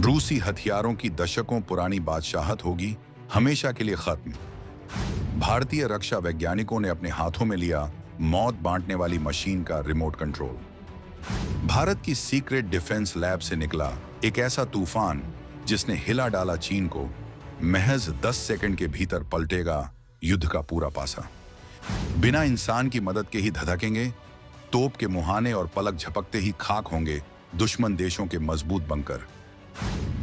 रूसी हथियारों की दशकों पुरानी बादशाहत होगी हमेशा के लिए खत्म। भारतीय रक्षा वैज्ञानिकों ने अपने हाथों में लिया मौत बांटने वाली मशीन का रिमोट कंट्रोल। भारत की सीक्रेट डिफेंस लैब से निकला एक ऐसा तूफान जिसने हिला डाला चीन को। महज 10 सेकंड के भीतर पलटेगा युद्ध का पूरा पासा। बिना इंसान की मदद के ही धधकेंगे तोप के मुहाने और पलक झपकते ही खाक होंगे दुश्मन देशों के मजबूत बंकर।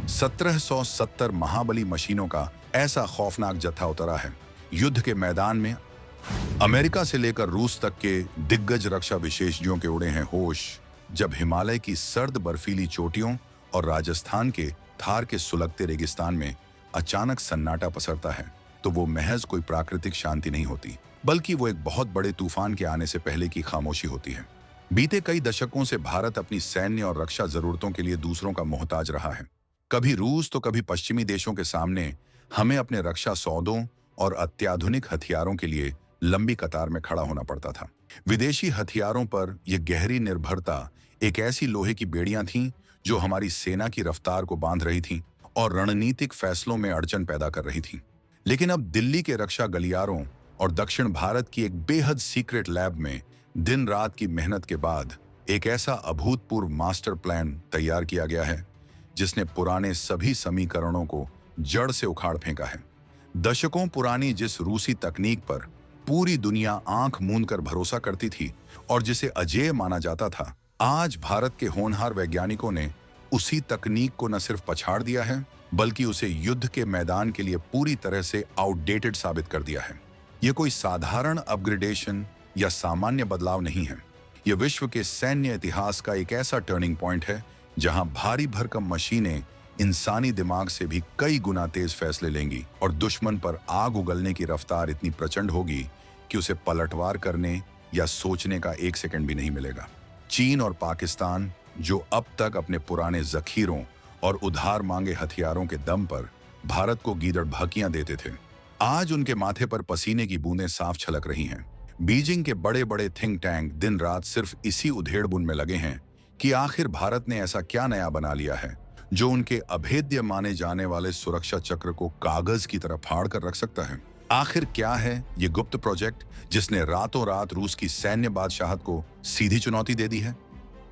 1770 महाबली मशीनों का ऐसा खौफनाक जत्था उतरा है युद्ध के मैदान में। अमेरिका से लेकर रूस तक के दिग्गज रक्षा विशेषज्ञों के उड़े हैं होश जब हिमालय की सर्द बर्फीली चोटियों और राजस्थान के थार के सुलगते रेगिस्तान में अचानक सन्नाटा पसरता है तो वो महज कोई प्राकृतिक शांति नहीं होती, बल्कि वो एक बहुत बड़े तूफान के आने से पहले की खामोशी होती है। बीते कई दशकों से भारत अपनी सैन्य और रक्षा जरूरतों के लिए दूसरों का मोहताज रहा है। कभी रूस तो कभी पश्चिमी देशों के सामने हमें अपने रक्षा सौदों और अत्याधुनिक हथियारों के लिए लंबी कतार में खड़ा होना पड़ता था। विदेशी हथियारों पर यह गहरी निर्भरता एक ऐसी लोहे की बेड़ियां थीं जो हमारी सेना की रफ्तार को बांध रही थीं और रणनीतिक फैसलों में अड़चन पैदा कर रही थीं। लेकिन अब दिल्ली के रक्षा गलियारों और दक्षिण भारत की एक बेहद सीक्रेट लैब में दिन रात की मेहनत के बाद एक ऐसा अभूतपूर्व मास्टर प्लान तैयार किया गया है जिसने पुराने सभी समीकरणों को जड़ से उखाड़ फेंका है। दशकों पुरानी जिस रूसी तकनीक पर पूरी दुनिया आंख मूंद कर भरोसा करती थी और जिसे अजेय माना जाता था, आज भारत के होनहार वैज्ञानिकों ने उसी तकनीक को न सिर्फ पछाड़ दिया है बल्कि उसे युद्ध के मैदान के लिए पूरी तरह से आउटडेटेड साबित कर दिया है। यह कोई साधारण अपग्रेडेशन या सामान्य बदलाव नहीं है। यह विश्व के सैन्य इतिहास का एक ऐसा टर्निंग पॉइंट है जहां भारी भरकम मशीनें इंसानी दिमाग से भी कई गुना तेज फैसले लेंगी और दुश्मन पर आग उगलने की रफ्तार इतनी प्रचंड होगी कि उसे पलटवार करने या सोचने का एक सेकंड भी नहीं मिलेगा। चीन और पाकिस्तान जो अब तक अपने पुराने जखीरों और उधार मांगे हथियारों के दम पर भारत को गीदड़ भकियां देते थे, आज उनके माथे पर पसीने की बूंदें साफ छलक रही हैं। बीजिंग के बड़े बड़े थिंक टैंक दिन रात सिर्फ इसी उधेड़-बुन में लगे हैं कि आखिर भारत ने ऐसा क्या नया बना लिया है जो उनके अभेद्य माने जाने वाले सुरक्षा चक्र को कागज की तरह फाड़ कर रख सकता है। आखिर क्या है ये गुप्त प्रोजेक्ट जिसने रातों रात रूस की सैन्य बादशाहत को सीधी चुनौती दे दी है?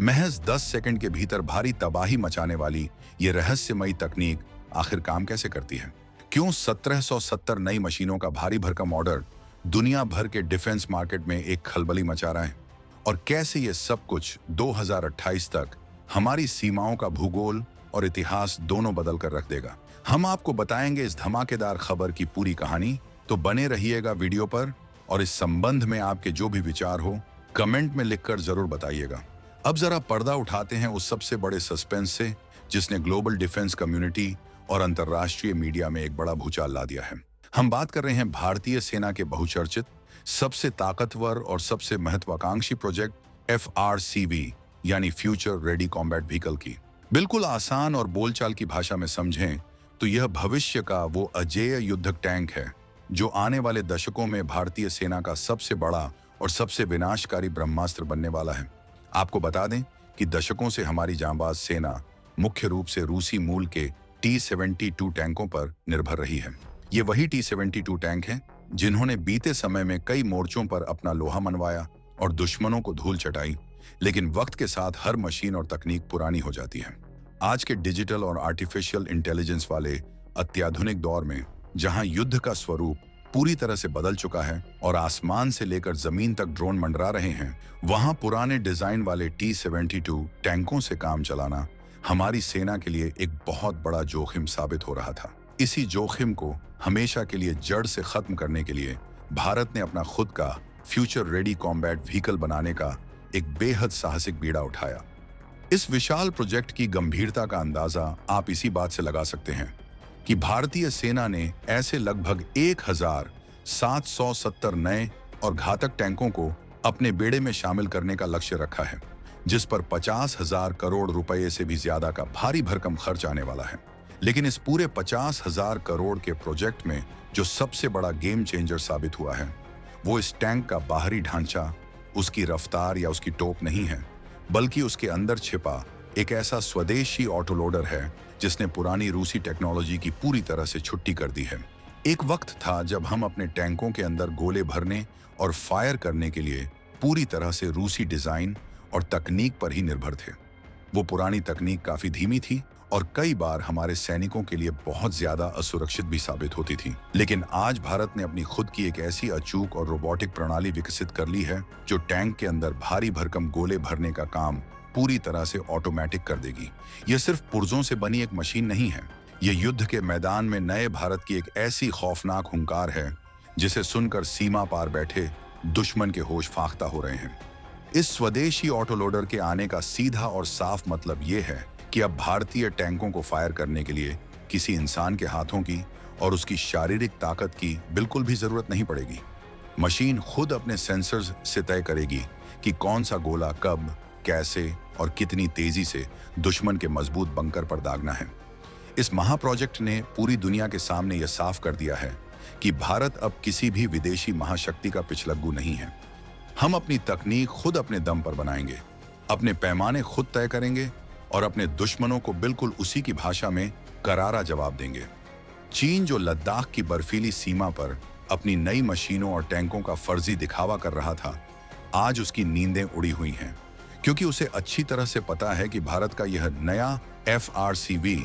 महज 10 सेकंड के भीतर भारी तबाही मचाने वाली ये रहस्यमयी तकनीक आखिर काम कैसे करती है? क्यों 1770 नई मशीनों का भारी भरकम ऑर्डर दुनिया भर के डिफेंस मार्केट में एक खलबली मचा रहा है? और कैसे ये सब कुछ 2028 तक हमारी सीमाओं का भूगोल और इतिहास दोनों बदल कर रख देगा? हम आपको बताएंगे इस धमाकेदार खबर की पूरी कहानी, तो बने रहिएगा वीडियो पर और इस संबंध में आपके जो भी विचार हो कमेंट में लिखकर जरूर बताइएगा। अब जरा पर्दा उठाते हैं उस सबसे बड़े सस्पेंस से जिसने ग्लोबल डिफेंस कम्युनिटी और अंतर्राष्ट्रीय मीडिया में एक बड़ा भूचाल ला दिया है। हम बात कर रहे हैं भारतीय सेना के बहुचर्चित, सबसे ताकतवर और सबसे महत्वाकांक्षी प्रोजेक्ट FRCV यानी फ्यूचर रेडी कॉम्बैट व्हीकल की। बिल्कुल आसान और बोलचाल की भाषा में समझें तो यह भविष्य का वो अजेय युद्धक टैंक है जो आने वाले दशकों में भारतीय सेना का सबसे बड़ा और सबसे विनाशकारी ब्रह्मास्त्र बनने वाला है। आपको बता दें कि दशकों से हमारी जांबाज सेना मुख्य रूप से रूसी मूल के T-72 टैंकों पर निर्भर रही है। ये वही T-72 टैंक हैं जिन्होंने बीते समय में कई मोर्चों पर अपना लोहा मनवाया और दुश्मनों को धूल चटाई, लेकिन वक्त के साथ हर मशीन और तकनीक पुरानी हो जाती है। आज के डिजिटल और आर्टिफिशियल इंटेलिजेंस वाले अत्याधुनिक दौर में जहां युद्ध का स्वरूप पूरी तरह से बदल चुका है और आसमान से लेकर जमीन तक ड्रोन मंडरा रहे हैं, वहां पुराने डिजाइन वाले T-72 टैंकों से काम चलाना हमारी सेना के लिए एक बहुत बड़ा जोखिम साबित हो रहा था। इसी जोखिम को हमेशा के लिए जड़ से खत्म करने के लिए भारत ने अपना खुद का फ्यूचर रेडी कॉम्बैट व्हीकल बनाने का एक बेहद साहसिक बीड़ा उठाया। इस विशाल प्रोजेक्ट की गंभीरता का अंदाजा आप इसी बात से लगा सकते हैं कि भारतीय सेना ने ऐसे लगभग 1770 नए और घातक टैंकों को अपने बेड़े में शामिल करने का लक्ष्य रखा है, जिस पर 50,000 करोड़ रुपए से भी ज्यादा का भारी भरकम खर्च आने वाला है। लेकिन इस पूरे 50,000 करोड़ के प्रोजेक्ट में जो सबसे बड़ा गेम चेंजर साबित हुआ है वो इस टैंक का बाहरी ढांचा, उसकी रफ्तार या उसकी टोप नहीं है, बल्कि उसके अंदर छिपा एक ऐसा स्वदेशी ऑटोलोडर है जिसने पुरानी रूसी टेक्नोलॉजी की पूरी तरह से छुट्टी कर दी है। एक वक्त था जब हम अपने टैंकों के अंदर गोले भरने और फायर करने के लिए पूरी तरह से रूसी डिजाइन और तकनीक पर ही निर्भर थे। वो पुरानी तकनीक काफी धीमी थी और कई बार हमारे सैनिकों के लिए बहुत ज्यादा असुरक्षित भी साबित होती थी। लेकिन आज भारत ने अपनी खुद की एक ऐसी अचूक और रोबोटिक प्रणाली विकसित कर ली है जो टैंक के अंदर भारी भरकम गोले भरने का काम पूरी तरह से ऑटोमेटिक कर देगी। यह सिर्फ पुर्जों से बनी एक मशीन नहीं है, ये युद्ध के मैदान में नए भारत की एक ऐसी खौफनाक हुंकार है जिसे सुनकर सीमा पार बैठे दुश्मन के होश फाख्ता हो रहे हैं। इस स्वदेशी ऑटोलोडर के आने का सीधा और साफ मतलब ये है कि अब भारतीय टैंकों को फायर करने के लिए किसी इंसान के हाथों की और उसकी शारीरिक ताकत की बिल्कुल भी जरूरत नहीं पड़ेगी। मशीन खुद अपने सेंसर्स से तय करेगी कि कौन सा गोला कब, कैसे और कितनी तेजी से दुश्मन के मजबूत बंकर पर दागना है। इस महाप्रोजेक्ट ने पूरी दुनिया के सामने यह साफ कर दिया है कि भारत अब किसी भी विदेशी महाशक्ति का पिछलग्गू नहीं है। हम अपनी तकनीक खुद अपने दम पर बनाएंगे, अपने पैमाने खुद तय करेंगे और अपने दुश्मनों को बिल्कुल उसी की भाषा में करारा जवाब देंगे। चीन जो लद्दाख की बर्फीली सीमा पर अपनी नई मशीनों और टैंकों का फर्जी दिखावा कर रहा था, आज उसकी नींदें उड़ी हुई हैं, क्योंकि उसे अच्छी तरह से पता है कि भारत का यह नया FRCV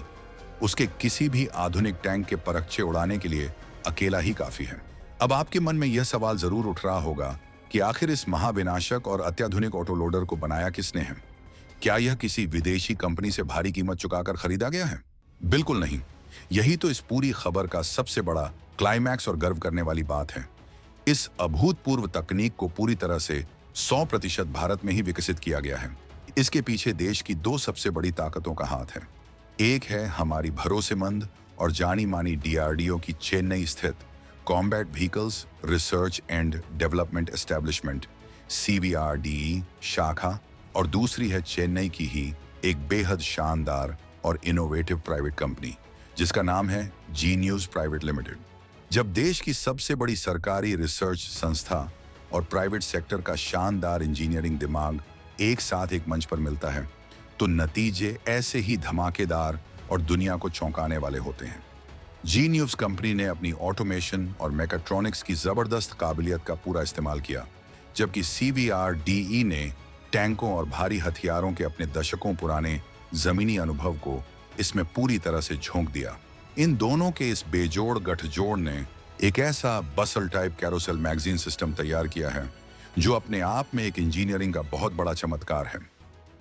उसके किसी भी आधुनिक टैंक के परखचे उड़ाने के लिए अकेला ही काफी है। अब आपके मन में यह सवाल जरूर उठ रहा होगा कि आखिर इस महाविनाशक और अत्याधुनिक ऑटोलोडर को बनाया किसने है? क्या यह किसी विदेशी कंपनी से भारी कीमत चुकाकर खरीदा गया है? बिल्कुल नहीं। यही तो इस पूरी खबर का सबसे बड़ा क्लाइमैक्स और गर्व करने वाली बात है। इस अभूतपूर्व तकनीक को पूरी तरह से 100% भारत में ही विकसित किया गया है। इसके पीछे देश की दो सबसे बड़ी ताकतों का हाथ है। एक है हमारी भरोसेमंद और जानी मानी DRDO की चेन्नई स्थित combat vehicles research and development establishment CVRDE शाखा, और दूसरी है चेन्नई की ही एक बेहद शानदार और इनोवेटिव प्राइवेट कंपनी जिसका नाम है जीनियस प्राइवेट लिमिटेड। जब देश की सबसे बड़ी सरकारी रिसर्च संस्था और प्राइवेट सेक्टर का शानदार इंजीनियरिंग दिमाग एक साथ एक मंच पर मिलता है तो नतीजे ऐसे ही धमाकेदार और दुनिया को चौंकाने वाले होते हैं। जीनियस कंपनी ने अपनी ऑटोमेशन और मैकेट्रॉनिक्स की जबरदस्त काबिलियत का पूरा इस्तेमाल किया, जबकि CVRDE ने टैंकों और भारी हथियारों के अपने दशकों पुराने जमीनी अनुभव को इसमें पूरी तरह से झोंक दिया। इन दोनों के इस बेजोड़ गठजोड़ ने एक ऐसा बसल टाइप कैरोसेल मैगजीन सिस्टम तैयार किया है जो अपने आप में एक इंजीनियरिंग का बहुत बड़ा चमत्कार है।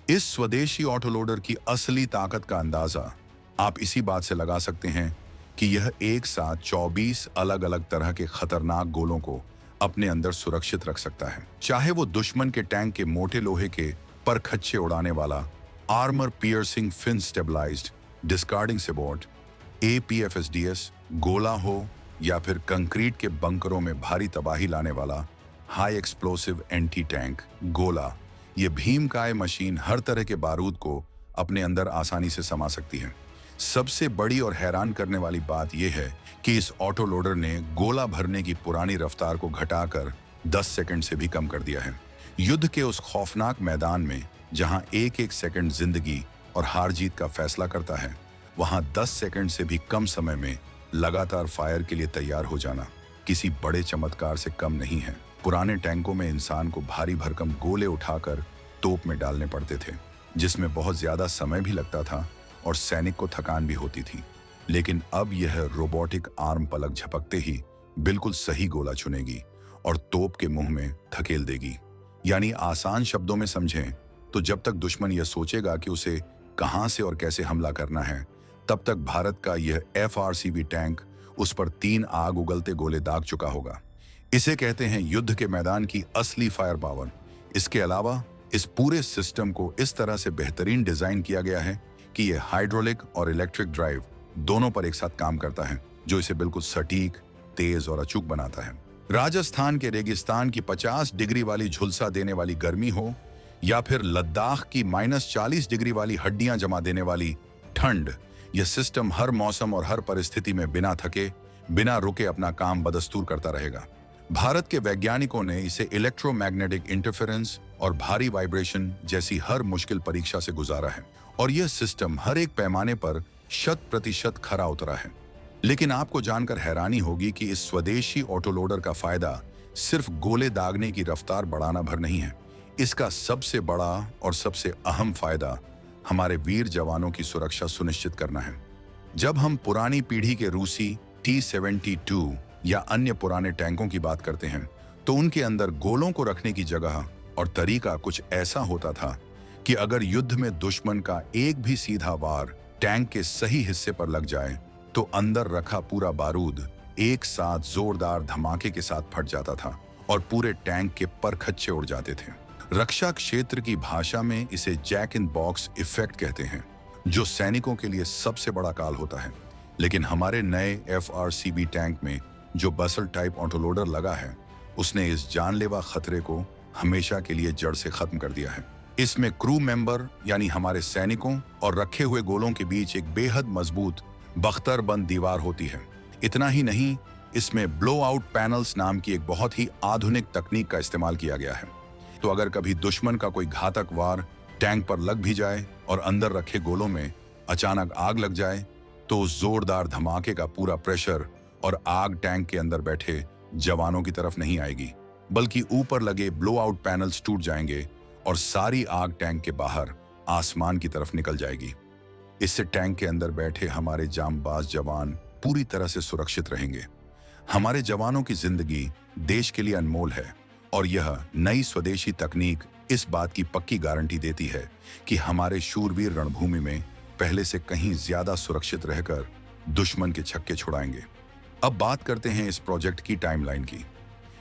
इस स्वदेशी ऑटोलोडर की असली ताकत का अंदाजा आप इसी बात से लगा सकते हैं कि यह एक साथ 24 अलग अलग तरह के खतरनाक गोलों को अपने अंदर सुरक्षित रख सकता है। चाहे वो दुश्मन के टैंक के मोटे लोहे के परखच्चे उड़ाने वाला armour piercing fin stabilised discarding sabot APFSDS गोला हो या फिर कंक्रीट के बंकरों में भारी तबाही लाने वाला हाई एक्सप्लोसिव एंटी टैंक गोला, ये भीमकाय मशीन हर तरह के बारूद को अपने अंदर आसानी से समा सकती है। सबसे बड़ी और हैरान करने वाली बात यह है कि इस ऑटोलोडर ने गोला भरने की पुरानी रफ्तार को घटाकर 10 सेकंड से भी कम कर दिया है। युद्ध के उस खौफनाक मैदान में जहां एक एक सेकंड जिंदगी और हार जीत का फैसला करता है, वहां 10 सेकंड से भी कम समय में लगातार फायर के लिए तैयार हो जाना किसी बड़े चमत्कार से कम नहीं है। पुराने टैंकों में इंसान को भारी भरकम गोले उठाकर तोप में डालने पड़ते थे, जिसमें बहुत ज्यादा समय भी लगता था और सैनिक को थकान भी होती थी। लेकिन अब यह रोबोटिक आर्म पलक झपकते ही बिल्कुल सही गोला चुनेगी और तोप के मुंह में धकेल देगी। यानी आसान शब्दों में समझें तो जब तक दुश्मन यह सोचेगा कि उसे कहां से और कैसे हमला करना है, तब तक भारत का यह FRCV टैंक उस पर 3 आग उगलते गोले दाग चुका होगा। इसे कहते हैं युद्ध के मैदान की असली फायर पावर। इसके अलावा इस पूरे सिस्टम को इस तरह से बेहतरीन डिजाइन किया गया है कि यह हाइड्रोलिक और इलेक्ट्रिक ड्राइव दोनों पर एक साथ काम करता है, जो इसे बिल्कुल सटीक, तेज और अचूक बनाता है। राजस्थान के रेगिस्तान की 50 डिग्री वाली झुलसा देने वाली गर्मी हो या फिर लद्दाख की -40 डिग्री वाली हड्डियां जमा देने वाली ठंड, यह सिस्टम हर मौसम और हर परिस्थिति में बिना थके, बिना रुके अपना काम बदस्तूर करता रहेगा। भारत के वैज्ञानिकों ने इसे इलेक्ट्रोमैग्नेटिक इंटरफेरेंस और भारी वाइब्रेशन जैसी हर मुश्किल परीक्षा से गुजारा है और यह सिस्टम हर एक पैमाने पर 100% खरा उतरा है। लेकिन आपको जानकर हैरानी होगी कि इस स्वदेशी ऑटोलोडर का फायदा सिर्फ गोले दागने की रफ्तार बढ़ाना भर नहीं है। इसका सबसे बड़ा और सबसे अहम फायदा हमारे वीर जवानों की सुरक्षा सुनिश्चित करना है। जब हम पुरानी पीढ़ी के रूसी T-72 या अन्य पुराने टैंकों की बात करते हैं, तो उनके अंदर गोलों को रखने की जगह और तरीका कुछ ऐसा होता था कि अगर युद्ध में दुश्मन का एक भी सीधा वार टैंक के सही हिस्से पर लग जाए तो अंदर रखा पूरा बारूद एक साथ जोरदार धमाके के साथ फट जाता था और पूरे टैंक के परखच्चे उड़ जाते थे। रक्षा क्षेत्र की भाषा में इसे जैक इन बॉक्स इफेक्ट कहते हैं, जो सैनिकों के लिए सबसे बड़ा काल होता है। लेकिन हमारे नए FRCB टैंक में जो बसल टाइप ऑटोलोडर लगा है, उसने इस जानलेवा खतरे को हमेशा के लिए जड़ से खत्म कर दिया है। इसमें क्रू मेंबर यानी हमारे सैनिकों और रखे हुए गोलों के बीच एक बेहद मजबूत बख्तरबंद दीवार होती है। इतना ही नहीं, इसमें ब्लो आउट पैनल्स नाम की एक बहुत ही आधुनिक तकनीक का इस्तेमाल किया गया है। तो अगर कभी दुश्मन का कोई घातक वार टैंक पर लग भी जाए और अंदर रखे गोलों में अचानक आग लग जाए, तो उस जोरदार धमाके का पूरा प्रेशर और आग टैंक के अंदर बैठे जवानों की तरफ नहीं आएगी, बल्कि ऊपर लगे ब्लो आउट पैनल्स टूट जाएंगे और सारी आग टैंक के बाहर आसमान की तरफ निकल जाएगी। इससे टैंक के अंदर बैठे हमारे जांबाज जवान पूरी तरह से सुरक्षित रहेंगे। हमारे जवानों की जिंदगी देश के लिए अनमोल है और यह नई स्वदेशी तकनीक इस बात की पक्की गारंटी देती है कि हमारे शूरवीर रणभूमि में पहले से कहीं ज्यादा सुरक्षित रहकर दुश्मन के छक्के छुड़ाएंगे। अब बात करते हैं इस प्रोजेक्ट की टाइमलाइन की।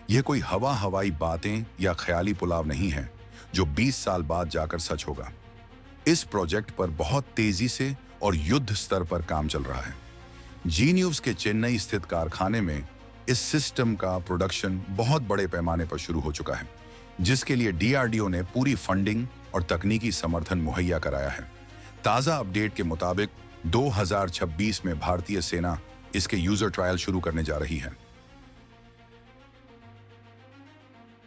यह कोई हवाई बातें या ख्याली पुलाव नहीं है जो 20 साल बाद जाकर सच होगा। इस प्रोजेक्ट पर बहुत तेजी से और युद्ध स्तर पर काम चल रहा है। जी न्यूज के चेन्नई स्थित कारखाने में इस सिस्टम का प्रोडक्शन बहुत बड़े पैमाने पर शुरू हो चुका है, जिसके लिए DRDO ने पूरी फंडिंग और तकनीकी समर्थन मुहैया कराया है। ताज़ा अपडेट के मुताबिक 2026 में भारतीय सेना इसके यूजर ट्रायल शुरू करने जा रही है।